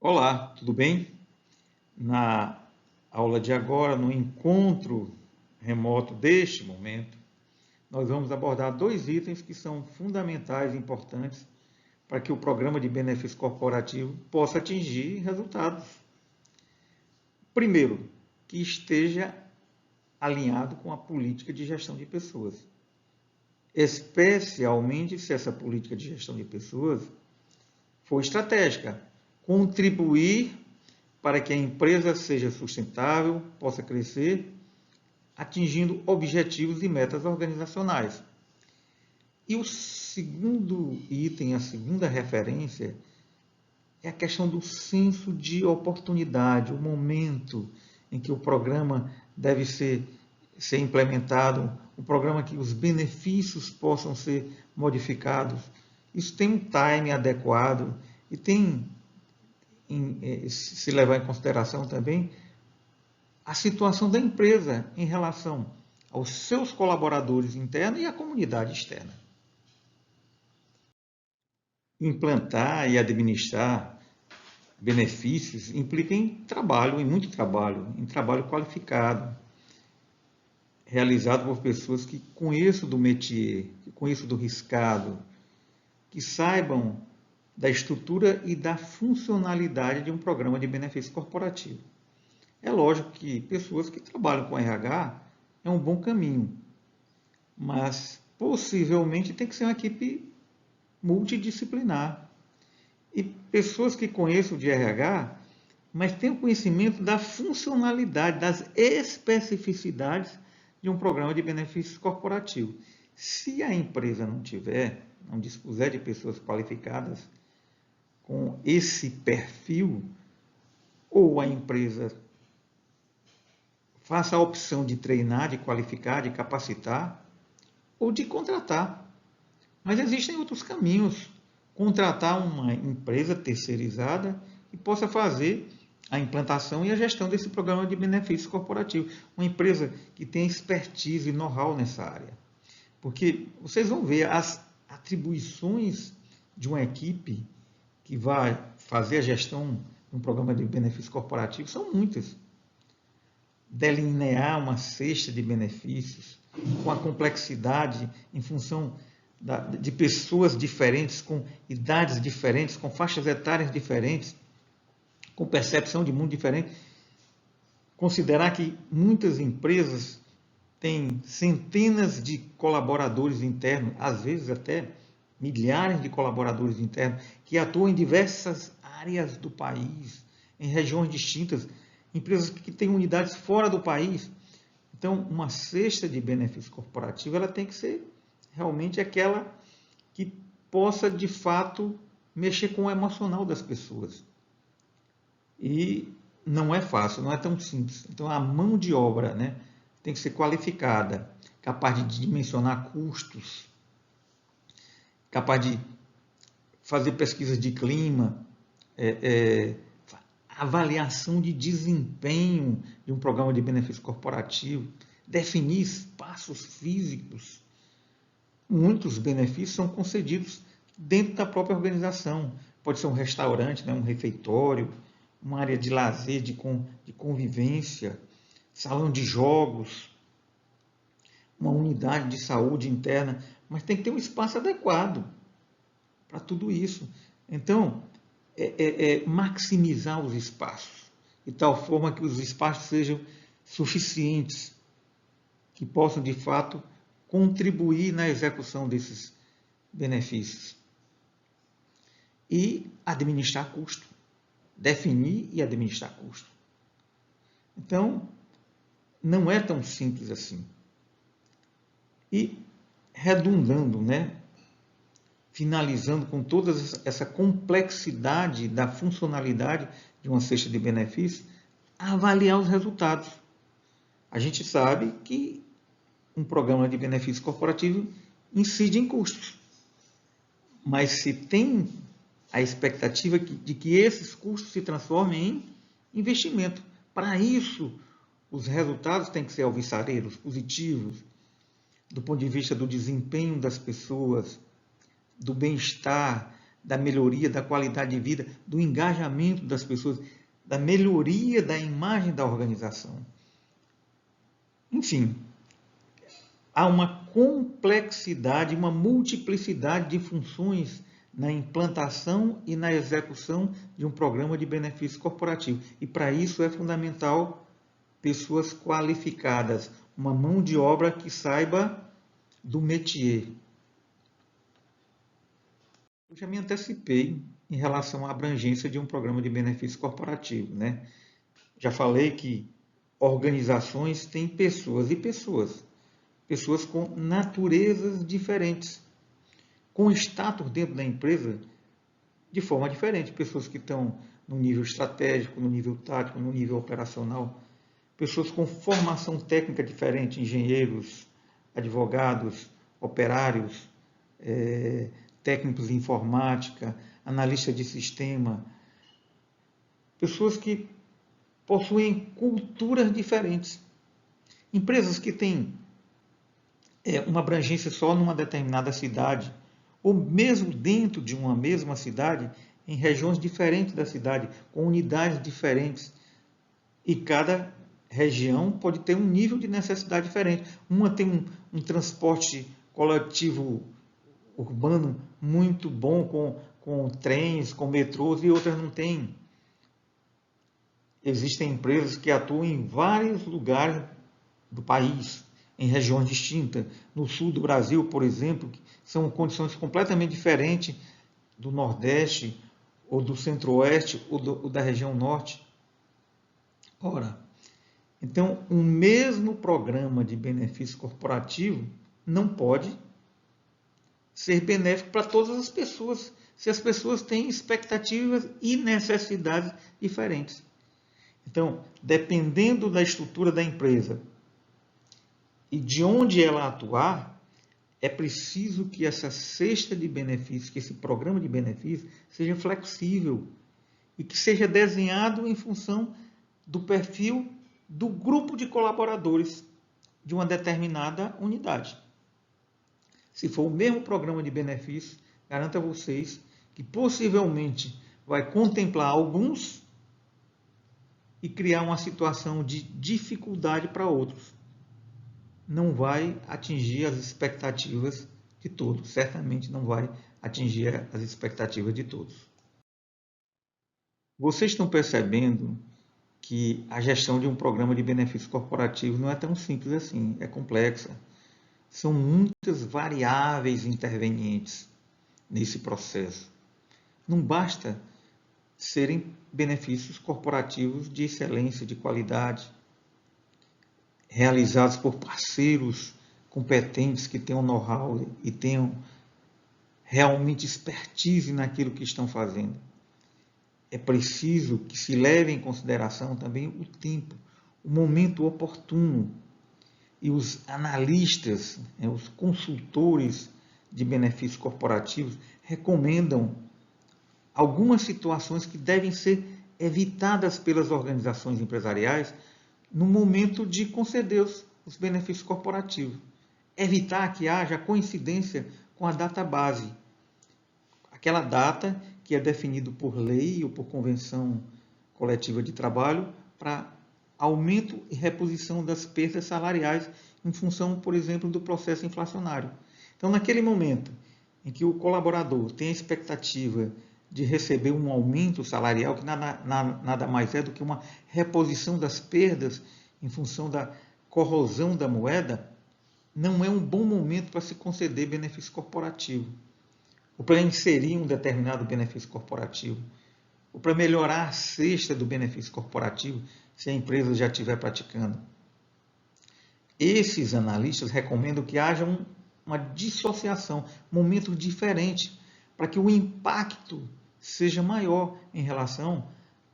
Olá, tudo bem? Na aula de agora, no encontro remoto deste momento, nós vamos abordar dois itens que são fundamentais e importantes para que o programa de benefício corporativo possa atingir resultados. Primeiro, que esteja alinhado com a política de gestão de pessoas, especialmente se essa política de gestão de pessoas for estratégica, contribuir para que a empresa seja sustentável, possa crescer, atingindo objetivos e metas organizacionais. E o segundo item, a segunda referência, é a questão do senso de oportunidade, o momento em que o programa deve ser implementado, o programa que os benefícios possam ser modificados. Isso tem um time adequado e tem se levar em consideração também a situação da empresa em relação aos seus colaboradores internos e à comunidade externa. Implantar e administrar benefícios implica em trabalho, em muito trabalho, em trabalho qualificado, realizado por pessoas que conheçam do métier, que conheçam do riscado, que saibam da estrutura e da funcionalidade de um programa de benefício corporativo. É lógico que pessoas que trabalham com RH é um bom caminho, mas possivelmente tem que ser uma equipe multidisciplinar. E pessoas que conheçam de RH, mas tenham conhecimento da funcionalidade, das especificidades de um programa de benefícios corporativo. Se a empresa não dispuser de pessoas qualificadas com esse perfil, ou a empresa faça a opção de treinar, de qualificar, de capacitar, ou de contratar. Mas existem outros caminhos. Contratar uma empresa terceirizada que possa fazer a implantação e a gestão desse programa de benefícios corporativos. Uma empresa que tenha expertise e know-how nessa área. Porque vocês vão ver as atribuições de uma equipe que vai fazer a gestão de um programa de benefícios corporativos são muitas. Delinear uma cesta de benefícios com a complexidade em função de pessoas diferentes, com idades diferentes, com faixas etárias diferentes, com percepção de mundo diferente. Considerar que muitas empresas têm centenas de colaboradores internos, às vezes até milhares de colaboradores internos, que atuam em diversas áreas do país, em regiões distintas, empresas que têm unidades fora do país. Então, uma cesta de benefício corporativo ela tem que ser realmente aquela que possa, de fato, mexer com o emocional das pessoas. E não é fácil, não é tão simples. Então, a mão de obra, né, tem que ser qualificada, capaz de dimensionar custos, capaz de fazer pesquisas de clima, avaliação de desempenho de um programa de benefício corporativo, definir espaços físicos. Muitos benefícios são concedidos dentro da própria organização. Pode ser um restaurante, né, um refeitório, uma área de lazer, de convivência, salão de jogos, uma unidade de saúde interna, mas tem que ter um espaço adequado para tudo isso. Então, maximizar os espaços, de tal forma que os espaços sejam suficientes, que possam, de fato, contribuir na execução desses benefícios. E administrar custo. Definir e administrar custo. Então, não é tão simples assim. E, redundando, né? Finalizando com toda essa complexidade da funcionalidade de uma cesta de benefícios, avaliar os resultados. A gente sabe que um programa de benefício corporativo incide em custos, mas se tem a expectativa de que esses custos se transformem em investimento. Para isso, os resultados têm que ser alvissareiros, positivos, do ponto de vista do desempenho das pessoas, do bem-estar, da melhoria da qualidade de vida, do engajamento das pessoas, da melhoria da imagem da organização. Enfim, há uma complexidade, uma multiplicidade de funções na implantação e na execução de um programa de benefício corporativo. E para isso é fundamental pessoas qualificadas, uma mão de obra que saiba do métier. Eu já me antecipei em relação à abrangência de um programa de benefício corporativo, né? Já falei que organizações têm pessoas e pessoas. Pessoas com naturezas diferentes, com status dentro da empresa de forma diferente. Pessoas que estão no nível estratégico, no nível tático, no nível operacional. Pessoas com formação técnica diferente, engenheiros, advogados, operários, técnicos de informática, analistas de sistema. Pessoas que possuem culturas diferentes. Empresas que têm uma abrangência só numa determinada cidade, ou mesmo dentro de uma mesma cidade, em regiões diferentes da cidade, com unidades diferentes. E cada região pode ter um nível de necessidade diferente. Uma tem um transporte coletivo urbano muito bom, com trens, com metrôs, e outras não têm. Existem empresas que atuam em vários lugares do país, em regiões distintas. No sul do Brasil, por exemplo, são condições completamente diferentes do Nordeste, ou do Centro-Oeste, ou da região Norte. Ora, então, um mesmo programa de benefício corporativo não pode ser benéfico para todas as pessoas, se as pessoas têm expectativas e necessidades diferentes. Então, dependendo da estrutura da empresa e de onde ela atuar, é preciso que essa cesta de benefícios, que esse programa de benefícios, seja flexível e que seja desenhado em função do perfil do grupo de colaboradores de uma determinada unidade. Se for o mesmo programa de benefícios, garanto a vocês que possivelmente vai contemplar alguns e criar uma situação de dificuldade para outros. Não vai atingir as expectativas de todos. Certamente não vai atingir as expectativas de todos. Vocês estão percebendo que a gestão de um programa de benefício corporativo não é tão simples assim, é complexa. São muitas variáveis intervenientes nesse processo. Não basta serem benefícios corporativos de excelência, de qualidade, realizados por parceiros competentes que tenham know-how e tenham realmente expertise naquilo que estão fazendo. É preciso que se leve em consideração também o tempo, o momento oportuno. E os analistas, os consultores de benefícios corporativos recomendam algumas situações que devem ser evitadas pelas organizações empresariais no momento de conceder os benefícios corporativos. Evitar que haja coincidência com a data base, aquela data que é definida por lei ou por convenção coletiva de trabalho para aumento e reposição das perdas salariais em função, por exemplo, do processo inflacionário. Então, naquele momento em que o colaborador tem a expectativa de receber um aumento salarial, que nada mais é do que uma reposição das perdas em função da corrosão da moeda, não é um bom momento para se conceder benefício corporativo, ou para inserir um determinado benefício corporativo, ou para melhorar a cesta do benefício corporativo, se a empresa já estiver praticando. Esses analistas recomendam que haja uma dissociação, momentos diferentes, para que o impacto seja maior em relação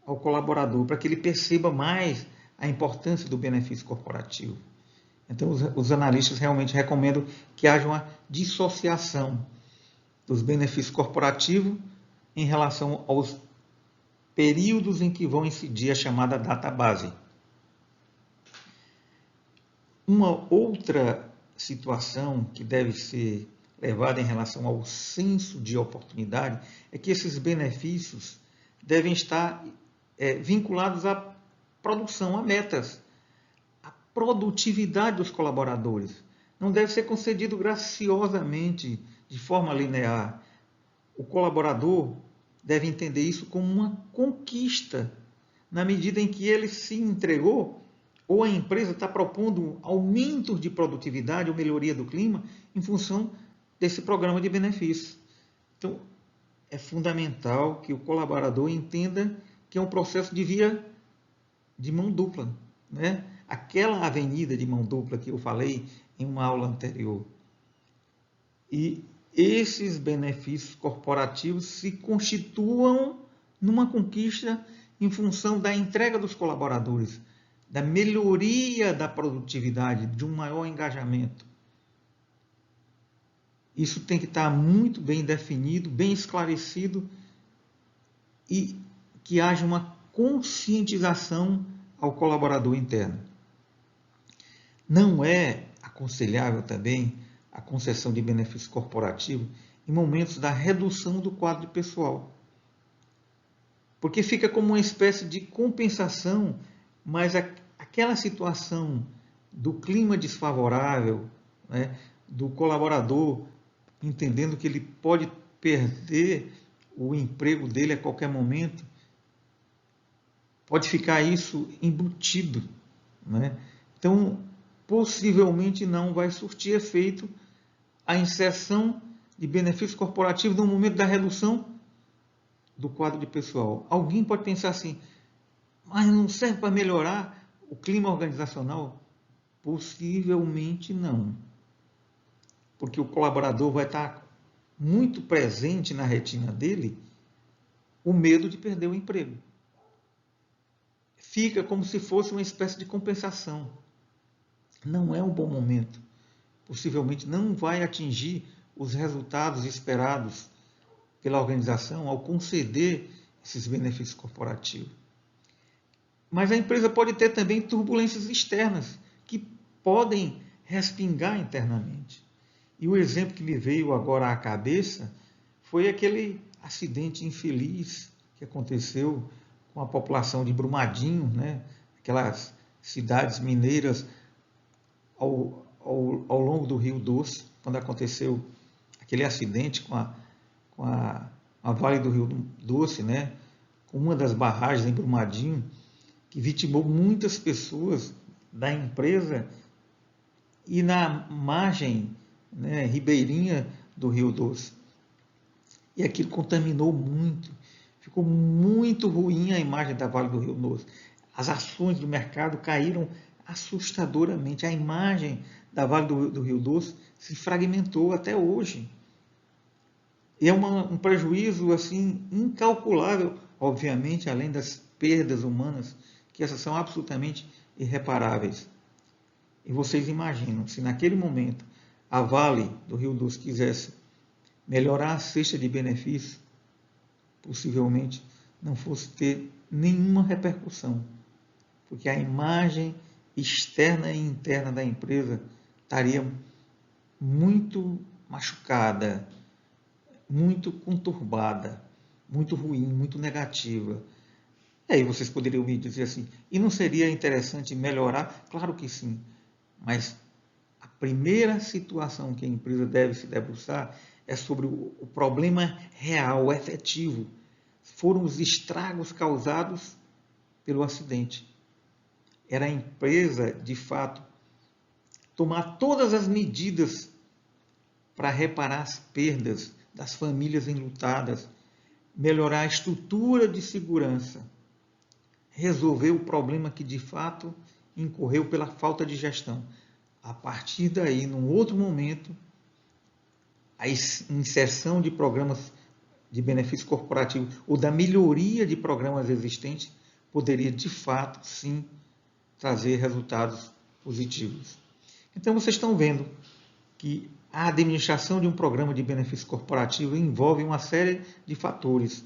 ao colaborador, para que ele perceba mais a importância do benefício corporativo. Então, os analistas realmente recomendam que haja uma dissociação dos benefícios corporativos em relação aos períodos em que vão incidir a chamada data base. Uma outra situação que deve ser levada em relação ao senso de oportunidade é que esses benefícios devem estar vinculados à produção, a metas, à produtividade dos colaboradores. Não deve ser concedido graciosamente, de forma linear. O colaborador deve entender isso como uma conquista, na medida em que ele se entregou ou a empresa está propondo aumentos de produtividade ou melhoria do clima em função desse programa de benefícios. Então, é fundamental que o colaborador entenda que é um processo de via de mão dupla, né? Aquela avenida de mão dupla que eu falei em uma aula anterior. E esses benefícios corporativos se constituam numa conquista em função da entrega dos colaboradores, da melhoria da produtividade, de um maior engajamento. Isso tem que estar muito bem definido, bem esclarecido e que haja uma conscientização ao colaborador interno. Não é aconselhável também a concessão de benefício corporativo em momentos da redução do quadro pessoal, porque fica como uma espécie de compensação, mas aquela situação do clima desfavorável, né, do colaborador entendendo que ele pode perder o emprego dele a qualquer momento, pode ficar isso embutido, né? Então, possivelmente não vai surtir efeito a inserção de benefícios corporativos no momento da redução do quadro de pessoal. Alguém pode pensar assim, mas não serve para melhorar o clima organizacional? Possivelmente não. Porque o colaborador vai estar muito presente na retina dele o medo de perder o emprego. Fica como se fosse uma espécie de compensação. Não é um bom momento. Possivelmente não vai atingir os resultados esperados pela organização ao conceder esses benefícios corporativos. Mas a empresa pode ter também turbulências externas que podem respingar internamente. E o exemplo que me veio agora à cabeça foi aquele acidente infeliz que aconteceu com a população de Brumadinho, né? Aquelas cidades mineiras ao longo do Rio Doce, quando aconteceu aquele acidente com a Vale do Rio Doce, né? Com uma das barragens em Brumadinho, que vitimou muitas pessoas da empresa e na margem, né, ribeirinha do Rio Doce. E aquilo contaminou muito, ficou muito ruim a imagem da Vale do Rio Doce. As ações do mercado caíram assustadoramente. A imagem da Vale do Rio Doce se fragmentou até hoje. E é um prejuízo assim incalculável, obviamente, além das perdas humanas, que essas são absolutamente irreparáveis. E vocês imaginam, se naquele momento a Vale do Rio Doce quisesse melhorar a cesta de benefícios, possivelmente não fosse ter nenhuma repercussão, porque a imagem externa e interna da empresa estaria muito machucada, muito conturbada, muito ruim, muito negativa. E aí vocês poderiam me dizer assim, e não seria interessante melhorar? Claro que sim, mas a primeira situação que a empresa deve se debruçar é sobre o problema real, efetivo. Foram os estragos causados pelo acidente. Era a empresa, de fato, tomar todas as medidas para reparar as perdas das famílias enlutadas, melhorar a estrutura de segurança, resolver o problema que de fato incorreu pela falta de gestão. A partir daí, num outro momento, a inserção de programas de benefício corporativo ou da melhoria de programas existentes poderia, de fato, sim, trazer resultados positivos. Então, vocês estão vendo que a administração de um programa de benefício corporativo envolve uma série de fatores,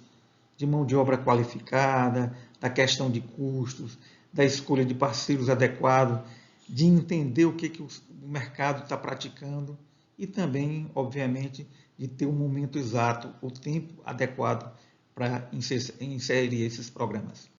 de mão de obra qualificada, da questão de custos, da escolha de parceiros adequados, de entender o que o mercado está praticando e também, obviamente, de ter o momento exato, o tempo adequado para inserir esses programas.